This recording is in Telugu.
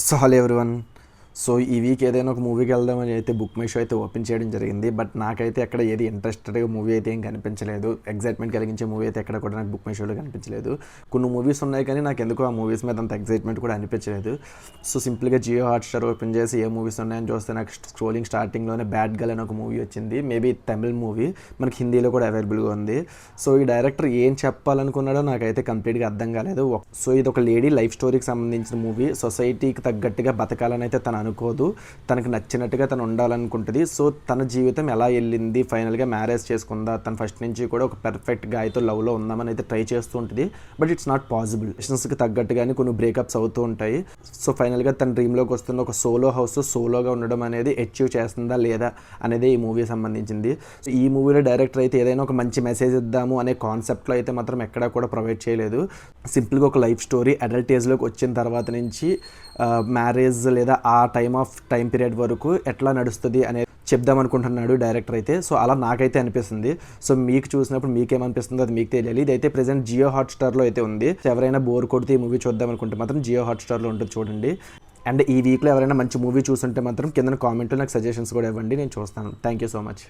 So hello everyone. సో ఈ వీక్ ఏదైనా ఒక మూవీకి వెళ్దామని అయితే బుక్ మై షో అయితే ఓపెన్ చేయడం జరిగింది. బట్ నాకైతే ఎక్కడ ఏది ఇంట్రెస్టెడ్గా మూవీ అయితే ఏం కనిపించలేదు. ఎగ్జైట్మెంట్ కలిగించే మూవీ అయితే ఎక్కడ కూడా నాకు బుక్ మై షోలో కనిపించలేదు. కొన్ని మూవీస్ ఉన్నాయి కానీ నాకు ఎందుకు ఆ మూవీస్ మీద అంత ఎగ్జైట్మెంట్ కూడా అనిపించలేదు. సో సింపుల్గా జియో హాట్స్టార్ ఓపెన్ చేసి ఏ మూవీస్ ఉన్నాయని చూస్తే నాకు స్క్రోలింగ్ స్టార్టింగ్లోనే బ్యాడ్ గర్ల్ అని ఒక మూవీ వచ్చింది. మేబీ తమిళ్ మూవీ, మనకి హిందీలో కూడా అవైలబుల్గా ఉంది. సో ఈ డైరెక్టర్ ఏం చెప్పాలనుకున్నాడో నాకైతే కంప్లీట్గా అర్థం కాలేదు. సో ఇది ఒక లేడీ లైఫ్ స్టోరీకి సంబంధించిన మూవీ. సొసైటీకి తగ్గట్టుగా బతకాలని అయితే తను అనుకోదు, తనకు నచ్చినట్టుగా తను ఉండాలనుకుంటుంది. సో తన జీవితం ఎలా వెళ్ళింది, ఫైనల్గా మ్యారేజ్ చేసుకుందా, తను ఫస్ట్ నుంచి కూడా ఒక పర్ఫెక్ట్ గాయతో లవ్లో ఉందామని అయితే ట్రై చేస్తూ ఉంటుంది. But it's not possible. కి తగ్గట్టుగానే కొన్ని బ్రేకప్స్ అవుతూ ఉంటాయి. సో ఫైనల్గా తన డ్రీమ్లోకి వస్తున్న ఒక సోలో హౌస్ సోలోగా ఉండడం అనేది అచీవ్ చేస్తుందా లేదా అనేది ఈ మూవీ సంబంధించింది. సో ఈ మూవీలో డైరెక్టర్ అయితే ఏదైనా ఒక మంచి మెసేజ్ ఇద్దాము అనే కాన్సెప్ట్లో అయితే మాత్రం ఎక్కడా కూడా ప్రొవైడ్ చేయలేదు. సింపుల్గా ఒక లైఫ్ స్టోరీ అడల్ట్ ఏజ్లోకి వచ్చిన తర్వాత నుంచి మ్యారేజ్ లేదా ఆ టైం పీరియడ్ వరకు ఎట్లా నడుస్తుంది అనేది చెప్దాం అనుకుంటున్నాడు డైరెక్టర్ అయితే. సో అలా నాకైతే అనిపిస్తుంది. సో మీకు చూసినప్పుడు మీకేమనిపిస్తుందో అది మీకు తెలియాలి. ఇదైతే ప్రెజెంట్ జియో హాట్స్టార్లో అయితే ఉంది. ఎవరైనా బోర్ కొడితే ఈ మూవీ చూద్దాం అనుకుంటే మాత్రం జియో హాట్స్టార్లో ఉంటుంది, చూడండి. అండ్ ఈ వీక్లో ఎవరైనా మంచి మూవీ చూస్తుంటే మాత్రం కింద కామెంట్లో నాకు సజెషన్స్ కూడా ఇవ్వండి, నేను చూస్తాను. Thank you so much.